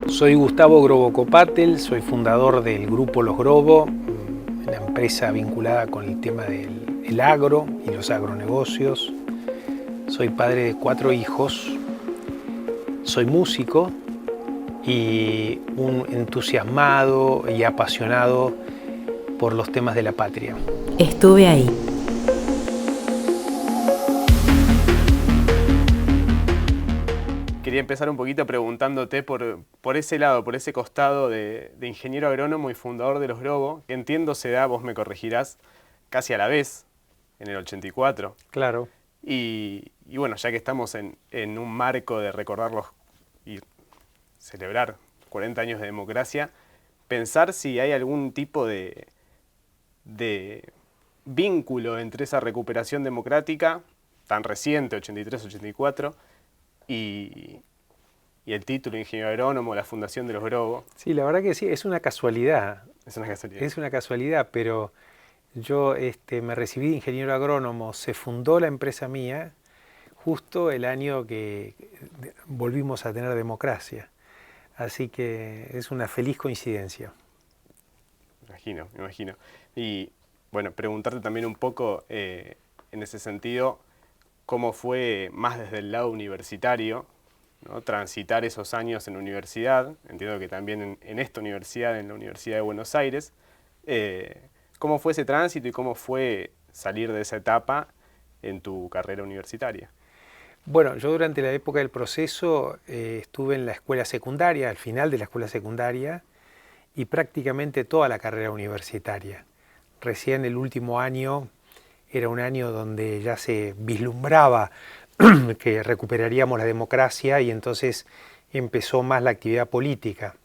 Soy Gustavo Grobo Copatel, soy fundador del grupo Los Grobo, una empresa vinculada con el tema del agro y los agronegocios. Soy padre de 4 hijos, soy músico y un entusiasmado y apasionado por los temas de la patria. Estuve ahí. Quería empezar un poquito preguntándote por ese lado, por ese costado de ingeniero agrónomo y fundador de Los Grobo, que entiendo se da, vos me corregirás, casi a la vez, en el 84. Claro. Y bueno, ya que estamos en un marco de recordarlos y celebrar 40 años de democracia, pensar si hay algún tipo de vínculo entre esa recuperación democrática tan reciente, 83-84, y el título de ingeniero agrónomo, la fundación de Los Grobo. Sí, la verdad que sí, es una casualidad. Es una casualidad. Es una casualidad, pero yo me recibí de ingeniero agrónomo, se fundó la empresa mía justo el año que volvimos a tener democracia. Así que es una feliz coincidencia. Me imagino. Y bueno, preguntarte también un poco en ese sentido, cómo fue más desde el lado universitario, ¿no? Transitar esos años en la universidad, entiendo que también en esta universidad, en la Universidad de Buenos Aires, ¿cómo fue ese tránsito y cómo fue salir de esa etapa en tu carrera universitaria? Bueno, yo durante la época del proceso estuve en la escuela secundaria, al final de la escuela secundaria, y prácticamente toda la carrera universitaria. Recién el último año era un año donde ya se vislumbraba que recuperaríamos la democracia y entonces empezó más la actividad política,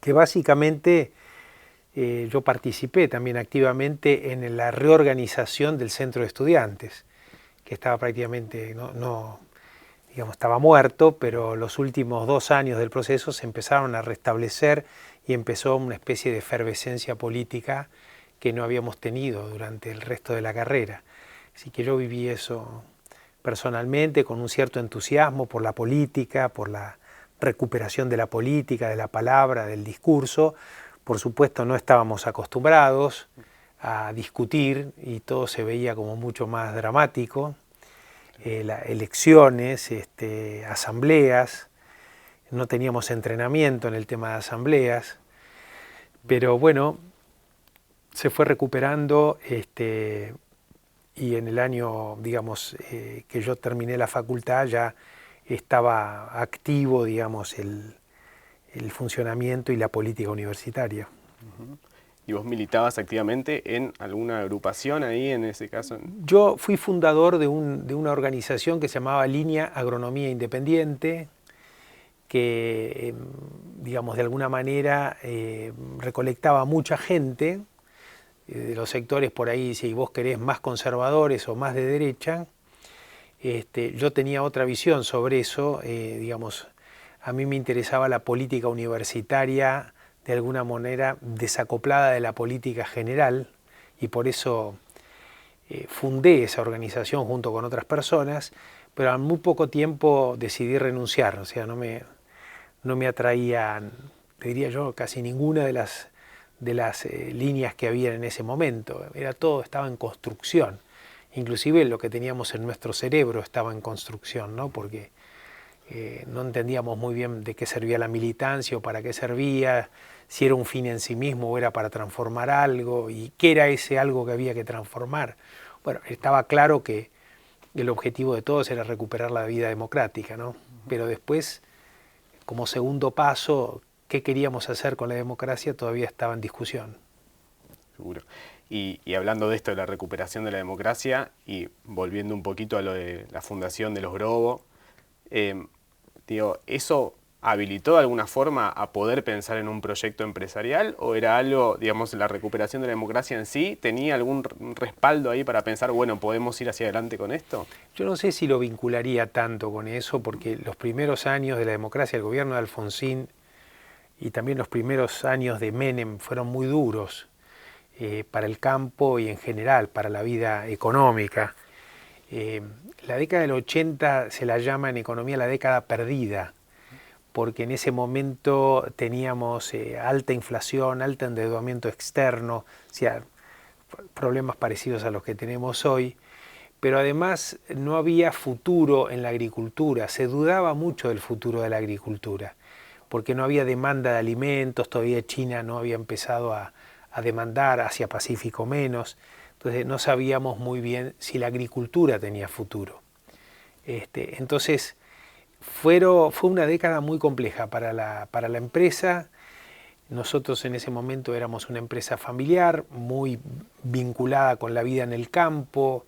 que básicamente yo participé también activamente en la reorganización del centro de estudiantes, que estaba prácticamente, digamos, estaba muerto, pero los últimos 2 años del proceso se empezaron a restablecer y empezó una especie de efervescencia política que no habíamos tenido durante el resto de la carrera. Así que yo viví eso personalmente con un cierto entusiasmo por la política, por la recuperación de la política, de la palabra, del discurso. Por supuesto no estábamos acostumbrados a discutir y todo se veía como mucho más dramático. Elecciones, asambleas, no teníamos entrenamiento en el tema de asambleas, pero bueno, se fue recuperando y en el año, digamos, que yo terminé la facultad ya estaba activo, digamos, el funcionamiento y la política universitaria. ¿Y vos militabas activamente en alguna agrupación ahí en ese caso? Yo fui fundador de una organización que se llamaba Línea Agronomía Independiente, que, digamos, de alguna manera recolectaba mucha gente de los sectores por ahí, si vos querés, más conservadores o más de derecha. Yo tenía otra visión sobre eso, digamos, a mí me interesaba la política universitaria de alguna manera desacoplada de la política general y por eso fundé esa organización junto con otras personas, pero en muy poco tiempo decidí renunciar, o sea, no me atraían, te diría yo, casi ninguna de las líneas que había en ese momento. Todo estaba en construcción. Inclusive lo que teníamos en nuestro cerebro estaba en construcción, ¿no? Porque no entendíamos muy bien de qué servía la militancia o para qué servía, si era un fin en sí mismo o era para transformar algo, y qué era ese algo que había que transformar. Bueno, estaba claro que el objetivo de todos era recuperar la vida democrática, ¿no? Pero después, como segundo paso, qué queríamos hacer con la democracia todavía estaba en discusión. Seguro. Y hablando de esto, de la recuperación de la democracia, y volviendo un poquito a lo de la fundación de Los Grobo, ¿eso habilitó de alguna forma a poder pensar en un proyecto empresarial? ¿O era algo, digamos, la recuperación de la democracia en sí, tenía algún respaldo ahí para pensar, bueno, podemos ir hacia adelante con esto? Yo no sé si lo vincularía tanto con eso, porque los primeros años de la democracia, el gobierno de Alfonsín, y también los primeros años de Menem fueron muy duros para el campo y en general para la vida económica. La década del 80 se la llama en economía la década perdida, porque en ese momento teníamos alta inflación, alto endeudamiento externo, o sea, problemas parecidos a los que tenemos hoy, pero además no había futuro en la agricultura, se dudaba mucho del futuro de la agricultura, porque no había demanda de alimentos, todavía China no había empezado a demandar, Asia Pacífico menos, entonces no sabíamos muy bien si la agricultura tenía futuro. Entonces fue una década muy compleja para la empresa. Nosotros en ese momento éramos una empresa familiar, muy vinculada con la vida en el campo,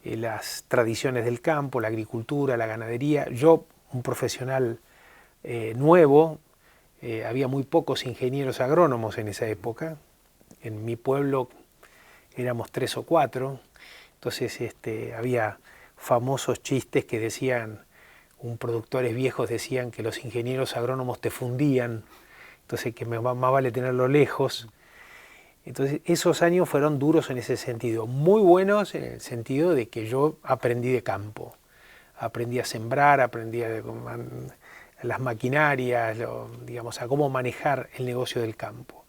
las tradiciones del campo, la agricultura, la ganadería. Yo, un profesional nuevo, había muy pocos ingenieros agrónomos en esa época. En mi pueblo éramos 3 o 4, entonces había famosos chistes que decían, productores viejos decían que los ingenieros agrónomos te fundían, entonces que más vale tenerlo lejos. Entonces esos años fueron duros en ese sentido, muy buenos en el sentido de que yo aprendí de campo, aprendí a sembrar, aprendí a las maquinarias, digamos, a cómo manejar el negocio del campo.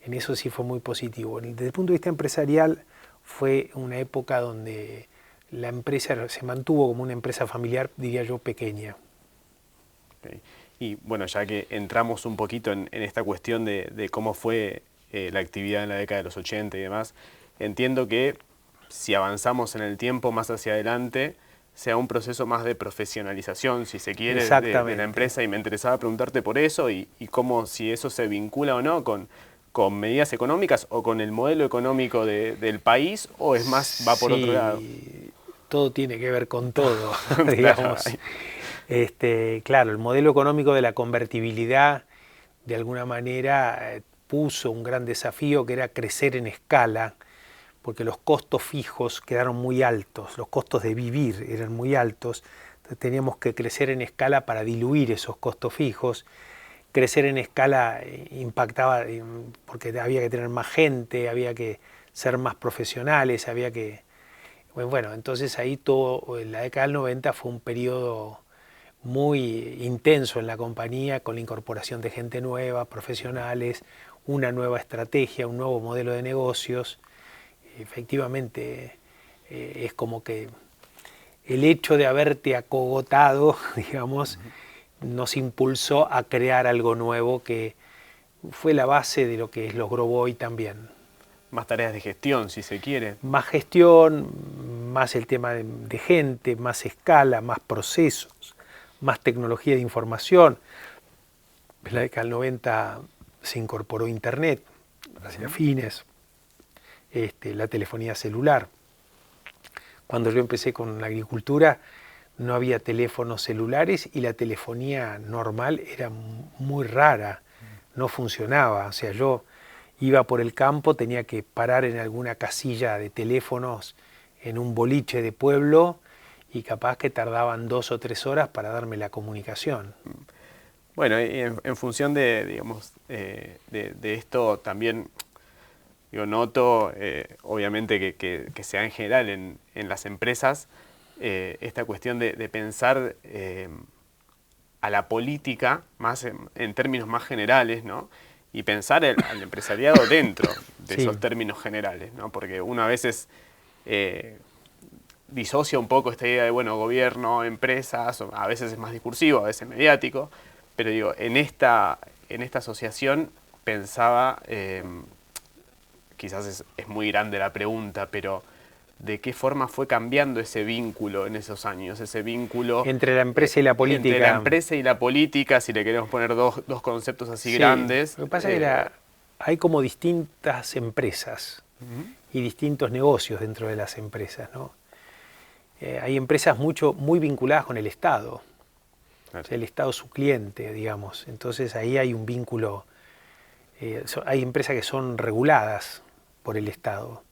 En eso sí fue muy positivo. Desde el punto de vista empresarial fue una época donde la empresa se mantuvo como una empresa familiar, diría yo, pequeña. Okay. Y bueno, ya que entramos un poquito en esta cuestión de cómo fue la actividad en la década de los 80 y demás, entiendo que si avanzamos en el tiempo más hacia adelante, sea un proceso más de profesionalización, si se quiere, de la empresa, y me interesaba preguntarte por eso y cómo, si eso se vincula o no con medidas económicas o con el modelo económico del país, o es más, va por otro lado. Todo tiene que ver con todo, digamos. Claro, el modelo económico de la convertibilidad de alguna manera puso un gran desafío que era crecer en escala, porque los costos fijos quedaron muy altos, los costos de vivir eran muy altos, entonces teníamos que crecer en escala para diluir esos costos fijos. Crecer en escala impactaba porque había que tener más gente, había que ser más profesionales, había que... Bueno, entonces ahí la década del 90 fue un periodo muy intenso en la compañía, con la incorporación de gente nueva, profesionales, una nueva estrategia, un nuevo modelo de negocios. Efectivamente, es como que el hecho de haberte acogotado, digamos, nos impulsó a crear algo nuevo que fue la base de lo que logró hoy también. Más tareas de gestión, si se quiere. Más gestión, más el tema de gente, más escala, más procesos, más tecnología de información. En la década del 90 se incorporó Internet, hacia fines, la telefonía celular. Cuando yo empecé con la agricultura no había teléfonos celulares y la telefonía normal era muy rara, no funcionaba. O sea, yo iba por el campo, tenía que parar en alguna casilla de teléfonos en un boliche de pueblo y capaz que tardaban 2 o 3 horas para darme la comunicación. Bueno, y en función de, digamos, de esto también, digo, noto, obviamente, que sea en general en las empresas, esta cuestión de pensar a la política más en términos más generales, ¿no? Y pensar al empresariado dentro de esos términos generales, ¿no? Porque uno a veces disocia un poco esta idea de, bueno, gobierno, empresas, a veces es más discursivo, a veces mediático, pero digo, en esta asociación pensaba, quizás es muy grande la pregunta, pero ¿de qué forma fue cambiando ese vínculo en esos años? Ese vínculo entre la empresa y la política. Entre la empresa y la política, si le queremos poner dos conceptos así grandes. Lo que pasa es que hay como distintas empresas y distintos negocios dentro de las empresas, ¿no? Hay empresas muy vinculadas con el Estado. Claro. O sea, el Estado es su cliente, digamos. Entonces ahí hay un vínculo. Hay empresas que son reguladas por el Estado.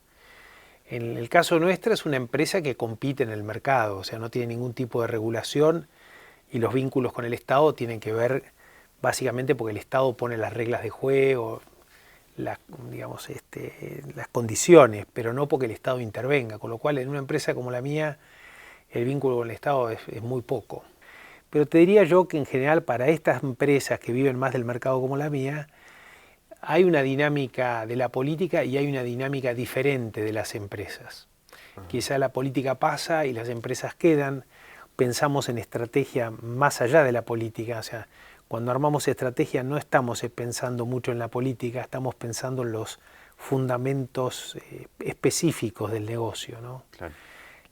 En el caso nuestro es una empresa que compite en el mercado, o sea, no tiene ningún tipo de regulación y los vínculos con el Estado tienen que ver básicamente porque el Estado pone las reglas de juego, las condiciones, pero no porque el Estado intervenga, con lo cual en una empresa como la mía el vínculo con el Estado es muy poco. Pero te diría yo que en general para estas empresas que viven más del mercado como la mía, hay una dinámica de la política y hay una dinámica diferente de las empresas. Quizá la política pasa y las empresas quedan. Pensamos en estrategia más allá de la política. O sea, cuando armamos estrategia no estamos pensando mucho en la política, estamos pensando en los fundamentos específicos del negocio, ¿no? Claro.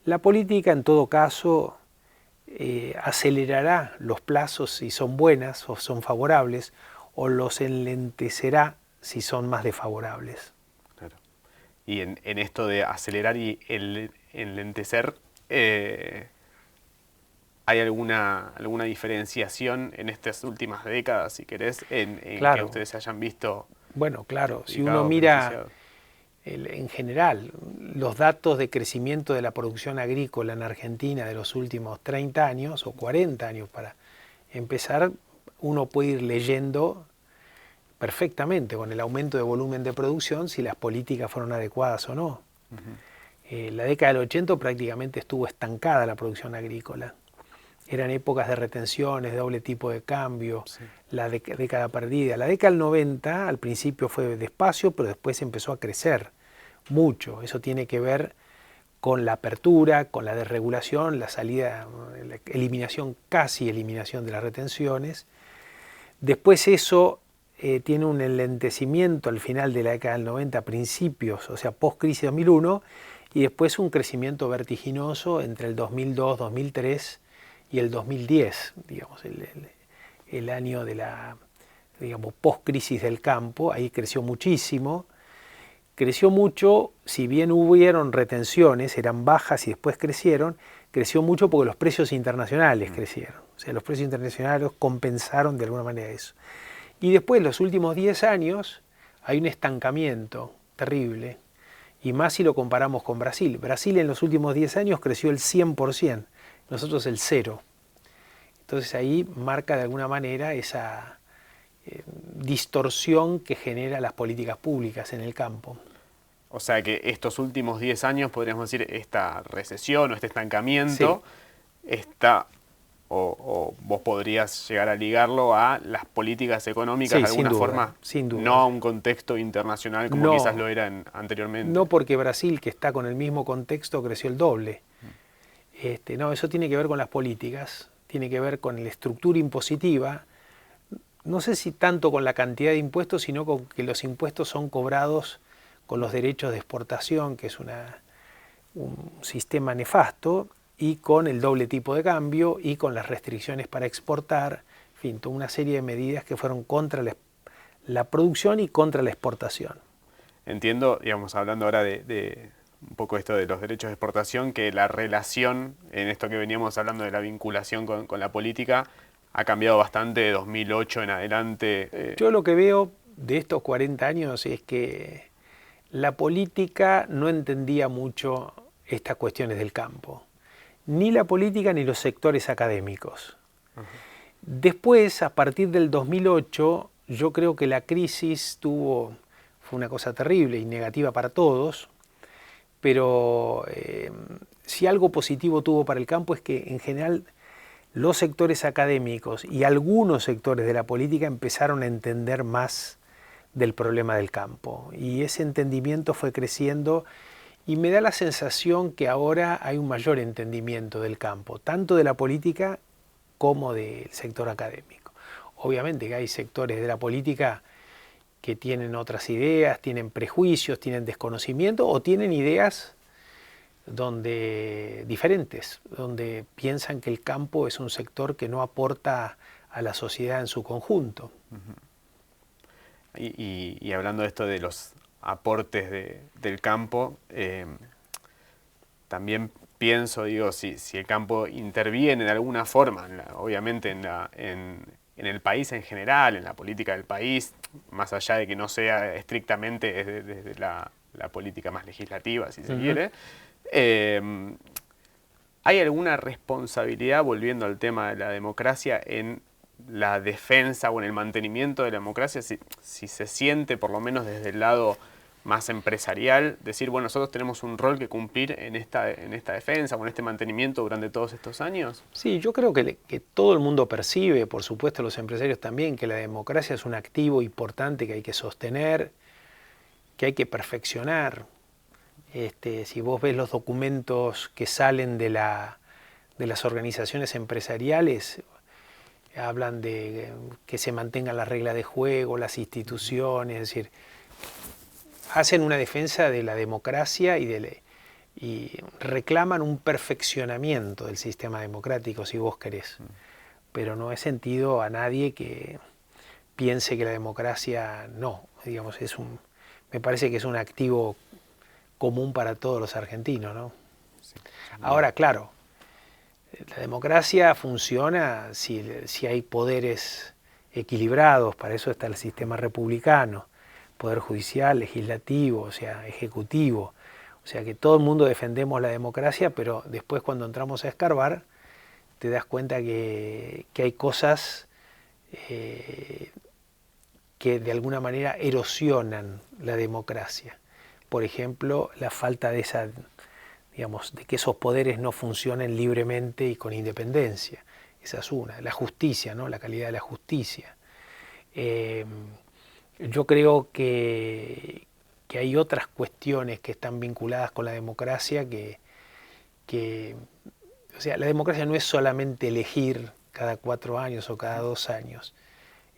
La política, en todo caso, acelerará los plazos si son buenas o son favorables, o los enlentecerá si son más desfavorables. Claro. Y en esto de acelerar y enlentecer, ¿hay alguna diferenciación en estas últimas décadas, si querés, en Claro. que ustedes se hayan visto? Bueno, claro, si perjudicados, uno mira beneficiados? en general los datos de crecimiento de la producción agrícola en Argentina de los últimos 30 años o 40 años para empezar, uno puede ir leyendo perfectamente con el aumento de volumen de producción si las políticas fueron adecuadas o no. La década del 80 prácticamente estuvo estancada la producción agrícola. Eran épocas de retenciones, de doble tipo de cambio, sí. La década perdida. La década del 90 al principio fue despacio, pero después empezó a crecer mucho. Eso tiene que ver con la apertura, con la desregulación, la salida, la eliminación, casi eliminación de las retenciones. Después eso tiene un enlentecimiento al final de la década del 90, principios, o sea, post-crisis 2001, y después un crecimiento vertiginoso entre el 2002, 2003 y el 2010, digamos, el año de la, digamos, post-crisis del campo. Ahí creció muchísimo. Creció mucho, si bien hubieron retenciones, eran bajas y después crecieron, creció mucho porque los precios internacionales crecieron. O sea, los precios internacionales compensaron de alguna manera eso. Y después, los últimos 10 años, hay un estancamiento terrible, y más si lo comparamos con Brasil. Brasil en los últimos 10 años creció el 100%, nosotros el 0%. Entonces ahí marca de alguna manera esa distorsión que genera las políticas públicas en el campo. O sea que estos últimos 10 años, podríamos decir, esta recesión o este estancamiento, sí, está, o vos podrías llegar a ligarlo a las políticas económicas, sí, de alguna forma, sin duda. No a un contexto internacional como quizás lo era anteriormente. No, porque Brasil, que está con el mismo contexto, creció el doble. No, eso tiene que ver con las políticas, tiene que ver con la estructura impositiva. No sé si tanto con la cantidad de impuestos, sino con que los impuestos son cobrados con los derechos de exportación, que es un sistema nefasto, y con el doble tipo de cambio, y con las restricciones para exportar, en fin, toda una serie de medidas que fueron contra la producción y contra la exportación. Entiendo, digamos, hablando ahora de un poco esto de los derechos de exportación, que la relación, en esto que veníamos hablando de la vinculación con la política, ha cambiado bastante de 2008 en adelante. Yo lo que veo de estos 40 años es que la política no entendía mucho estas cuestiones del campo. Ni la política ni los sectores académicos. Después, a partir del 2008, yo creo que la crisis fue una cosa terrible y negativa para todos, pero si algo positivo tuvo para el campo es que en general los sectores académicos y algunos sectores de la política empezaron a entender más del problema del campo, y ese entendimiento fue creciendo, y me da la sensación que ahora hay un mayor entendimiento del campo, tanto de la política como del sector académico. Obviamente que hay sectores de la política que tienen otras ideas, tienen prejuicios, tienen desconocimiento o tienen ideas diferentes, donde piensan que el campo es un sector que no aporta a la sociedad en su conjunto. Y hablando de esto de los aportes del campo, también pienso, digo, si el campo interviene de alguna forma, obviamente en el país en general, en la política del país, más allá de que no sea estrictamente desde la política más legislativa, si se quiere, ¿hay alguna responsabilidad, volviendo al tema de la democracia, en la defensa o en el mantenimiento de la democracia, si se siente, por lo menos desde el lado más empresarial, decir, bueno, nosotros tenemos un rol que cumplir en esta defensa o en este mantenimiento durante todos estos años? Sí, yo creo que todo el mundo percibe, por supuesto los empresarios también, que la democracia es un activo importante que hay que sostener, que hay que perfeccionar. Si vos ves los documentos que salen de las organizaciones empresariales, hablan de que se mantengan las reglas de juego, las instituciones, es decir, hacen una defensa de la democracia y reclaman un perfeccionamiento del sistema democrático, si vos querés. Pero no he sentido a nadie que piense que la democracia no, digamos, me parece que es un activo común para todos los argentinos, ¿no? Sí. Ahora, claro, la democracia funciona si hay poderes equilibrados, para eso está el sistema republicano, poder judicial, legislativo, o sea, ejecutivo. O sea que todo el mundo defendemos la democracia, pero después cuando entramos a escarbar, te das cuenta que hay cosas que de alguna manera erosionan la democracia. Por ejemplo, la falta de de que esos poderes no funcionen libremente y con independencia. Esa es una. La justicia, ¿no? La calidad de la justicia. Yo creo que hay otras cuestiones que están vinculadas con la democracia o sea, la democracia no es solamente elegir cada 4 años o cada 2 años.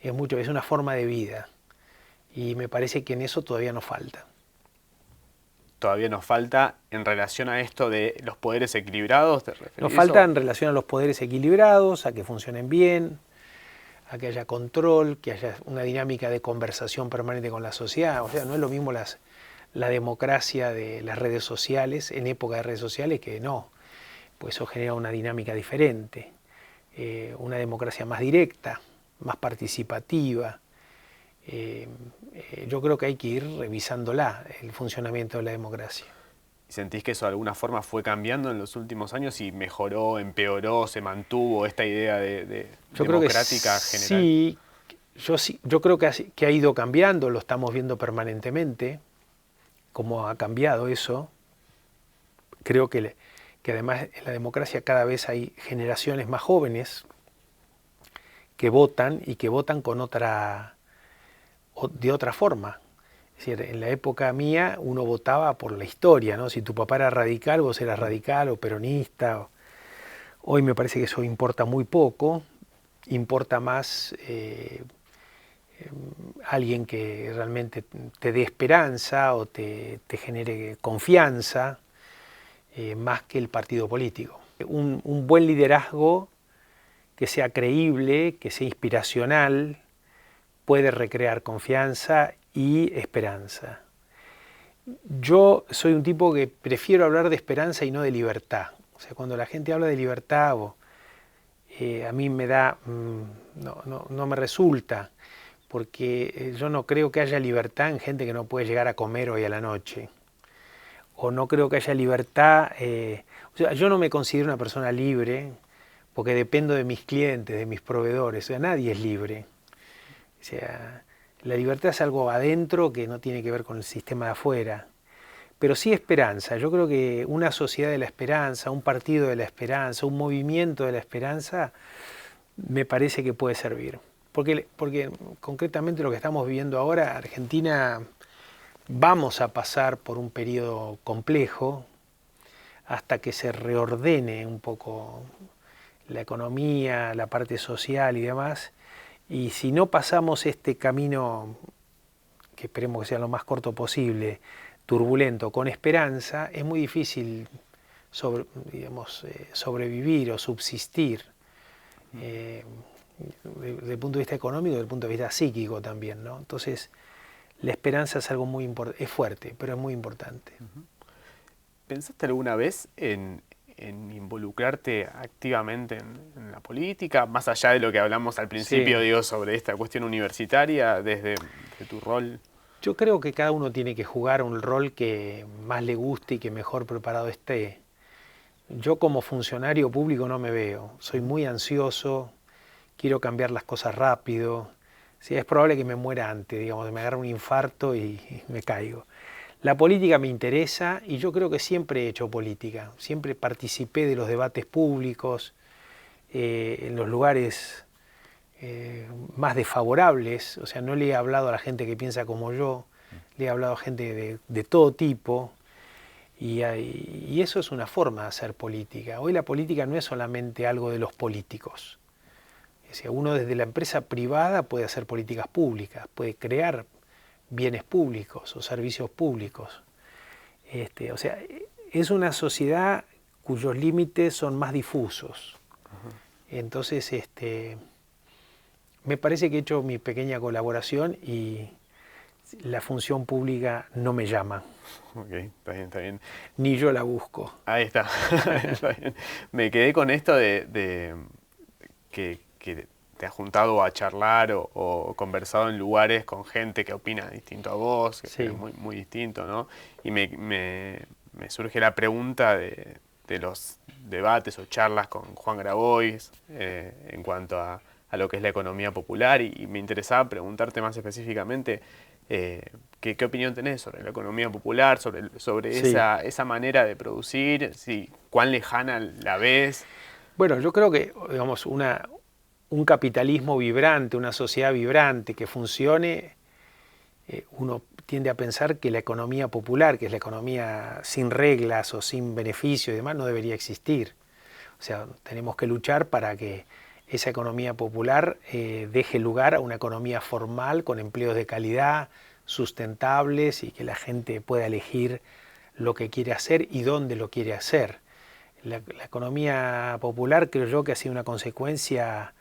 Es una forma de vida. Y me parece que en eso todavía nos falta. Todavía nos falta en relación a esto de los poderes equilibrados. Nos falta en relación a los poderes equilibrados, a que funcionen bien, a que haya control, que haya una dinámica de conversación permanente con la sociedad. O sea, no es lo mismo la democracia de las redes sociales, en época de redes sociales, que no. Pues eso genera una dinámica diferente, una democracia más directa, más participativa. Yo creo que hay que ir revisándola, el funcionamiento de la democracia. ¿Sentís que eso de alguna forma fue cambiando en los últimos años y mejoró, empeoró, se mantuvo esta idea de democrática general? Sí, yo creo que ha ido cambiando, lo estamos viendo permanentemente, cómo ha cambiado eso. Creo que además en la democracia cada vez hay generaciones más jóvenes que votan y que votan de otra forma. Es decir, en la época mía uno votaba por la historia, ¿no? Si tu papá era radical, vos eras radical o peronista. Hoy me parece que eso importa muy poco, importa más alguien que realmente te dé esperanza o te genere confianza, más que el partido político. Un buen liderazgo que sea creíble, que sea inspiracional, puede recrear confianza y esperanza. Yo soy un tipo que prefiero hablar de esperanza y no de libertad. O sea, cuando la gente habla de libertad, a mí me da, no me resulta, porque yo no creo que haya libertad en gente que no puede llegar a comer hoy a la noche. O no creo que haya libertad, o sea, yo no me considero una persona libre porque dependo de mis clientes, de mis proveedores. O sea, nadie es libre. O sea, la libertad es algo adentro que no tiene que ver con el sistema de afuera. Pero sí esperanza. Yo creo que una sociedad de la esperanza, un partido de la esperanza, un movimiento de la esperanza, me parece que puede servir. Porque concretamente lo que estamos viviendo ahora, Argentina, vamos a pasar por un periodo complejo hasta que se reordene un poco la economía, la parte social y demás. Y si no pasamos este camino, que esperemos que sea lo más corto posible, turbulento, con esperanza, es muy difícil sobrevivir o subsistir desde el punto de vista económico y desde el punto de vista psíquico también, ¿no? Entonces, la esperanza es algo muy importante, es fuerte, pero es muy importante. ¿Pensaste alguna vez en involucrarte activamente en la política, más allá de lo que hablamos al principio, Sí. digo, sobre esta cuestión universitaria, desde tu rol? Yo creo que cada uno tiene que jugar un rol que más le guste y que mejor preparado esté. Yo como funcionario público no me veo, soy muy ansioso, quiero cambiar las cosas rápido. Sí, es probable que me muera antes, digamos, me agarre un infarto y me caigo. La política me interesa y yo creo que siempre he hecho política, siempre participé de los debates públicos, en los lugares más desfavorables, o sea, no le he hablado a la gente que piensa como yo, le he hablado a gente de todo tipo, y eso es una forma de hacer política. Hoy la política no es solamente algo de los políticos. O sea, uno desde la empresa privada puede hacer políticas públicas, puede crear bienes públicos o servicios públicos. O sea, es una sociedad cuyos límites son más difusos. Entonces, me parece que he hecho mi pequeña colaboración y la función pública no me llama. Ok, está bien, está bien. Ni yo la busco. Ahí está. Está bien. Me quedé con esto de que te has juntado a charlar o conversado en lugares con gente que opina distinto a vos, que Sí. es muy, muy distinto, ¿no? Y me surge la pregunta de los debates o charlas con Juan Grabois en cuanto a lo que es la economía popular y me interesaba preguntarte más específicamente ¿qué opinión tenés sobre la economía popular, sobre Sí. esa manera de producir? ¿Cuán lejana la ves? Bueno, yo creo que, digamos, un capitalismo vibrante, una sociedad vibrante que funcione, uno tiende a pensar que la economía popular, que es la economía sin reglas o sin beneficio y demás, no debería existir. O sea, tenemos que luchar para que esa economía popular deje lugar a una economía formal con empleos de calidad, sustentables y que la gente pueda elegir lo que quiere hacer y dónde lo quiere hacer. La economía popular creo yo que ha sido una consecuencia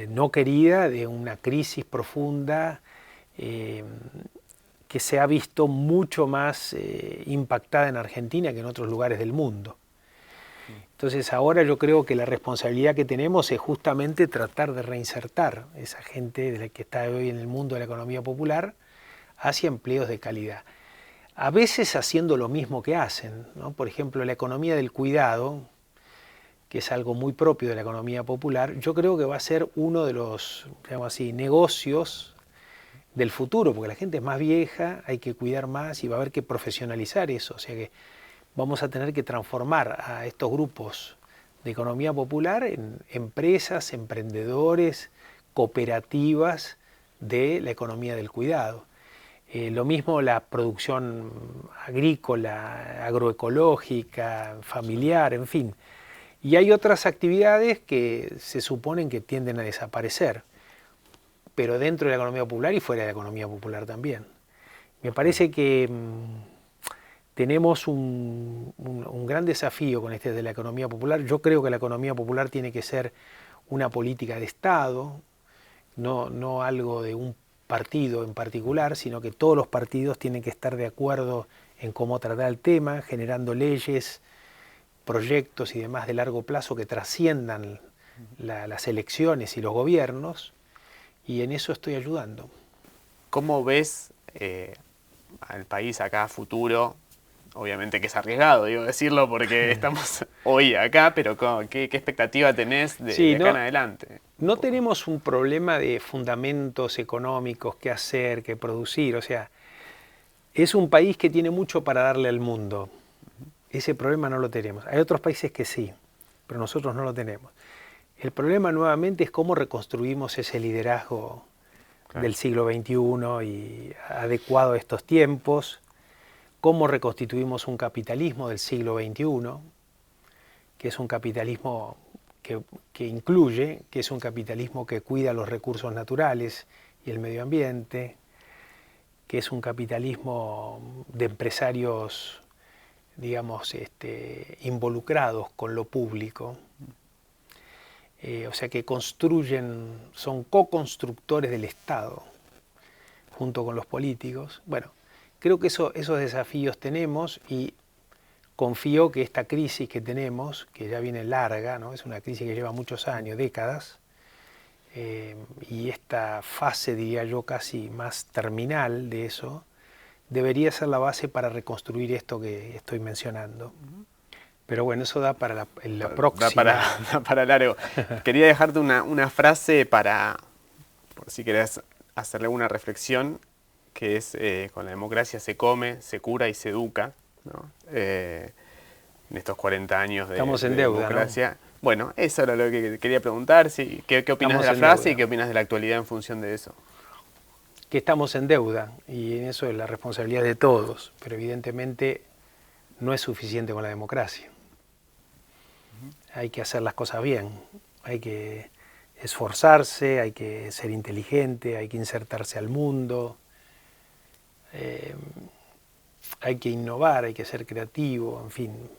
no querida de una crisis profunda que se ha visto mucho más impactada en Argentina que en otros lugares del mundo. Entonces ahora yo creo que la responsabilidad que tenemos es justamente tratar de reinsertar esa gente de la que está hoy en el mundo de la economía popular hacia empleos de calidad. A veces haciendo lo mismo que hacen, ¿no? Por ejemplo, la economía del cuidado, que es algo muy propio de la economía popular, yo creo que va a ser uno de los, digamos así, negocios del futuro, porque la gente es más vieja, hay que cuidar más y va a haber que profesionalizar eso, o sea que vamos a tener que transformar a estos grupos de economía popular en empresas, emprendedores, cooperativas de la economía del cuidado. Lo mismo la producción agrícola, agroecológica, familiar, en fin. Y hay otras actividades que se suponen que tienden a desaparecer, pero dentro de la economía popular y fuera de la economía popular también. Me parece que tenemos un gran desafío con este de la economía popular. Yo creo que la economía popular tiene que ser una política de Estado, no algo de un partido en particular, sino que todos los partidos tienen que estar de acuerdo en cómo tratar el tema, generando leyes, proyectos y demás de largo plazo que trasciendan las elecciones y los gobiernos, y en eso estoy ayudando. ¿Cómo ves al país acá a futuro? Obviamente que es arriesgado, digo, decirlo porque estamos hoy acá, pero ¿qué expectativa tenés de acá en adelante? No tenemos un problema de fundamentos económicos, qué hacer, qué producir, o sea, es un país que tiene mucho para darle al mundo. Ese problema no lo tenemos. Hay otros países que sí, pero nosotros no lo tenemos. El problema nuevamente es cómo reconstruimos ese liderazgo del siglo XXI y adecuado a estos tiempos, cómo reconstituimos un capitalismo del siglo XXI, que es un capitalismo que incluye, que es un capitalismo que cuida los recursos naturales y el medio ambiente, que es un capitalismo de empresarios, digamos, involucrados con lo público, o sea que construyen, son co-constructores del Estado junto con los políticos. Bueno, creo que esos desafíos tenemos y confío que esta crisis que tenemos, que ya viene larga, ¿no? Es una crisis que lleva muchos años, décadas, y esta fase, diría yo, casi más terminal de eso, debería ser la base para reconstruir esto que estoy mencionando. Pero bueno, eso da para la próxima. Da para largo. Quería dejarte una frase por si querés hacerle una reflexión, que es con la democracia se come, se cura y se educa, ¿no? En estos 40 años Estamos en deuda, democracia. ¿no? Bueno, eso era lo que quería preguntar. Sí, ¿qué opinas Estamos de la en frase deuda. y qué opinas de la actualidad en función de eso? Que estamos en deuda y en eso es la responsabilidad de todos, pero evidentemente no es suficiente con la democracia. Hay que hacer las cosas bien, hay que esforzarse, hay que ser inteligente, hay que insertarse al mundo, hay que innovar, hay que ser creativo, en fin.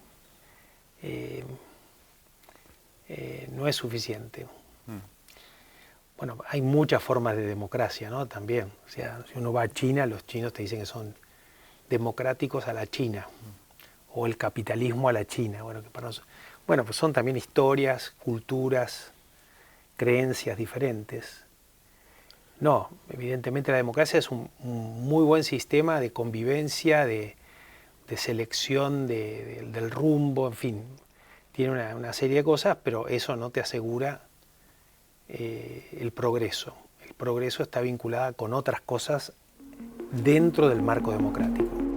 No es suficiente. Bueno, hay muchas formas de democracia, ¿no? También. O sea, si uno va a China, los chinos te dicen que son democráticos a la China, o el capitalismo a la China. Bueno, bueno, pues son también historias, culturas, creencias diferentes. No, evidentemente la democracia es un muy buen sistema de convivencia, de selección del rumbo, en fin. Tiene una serie de cosas, pero eso no te asegura el progreso. El progreso está vinculado con otras cosas dentro del marco democrático.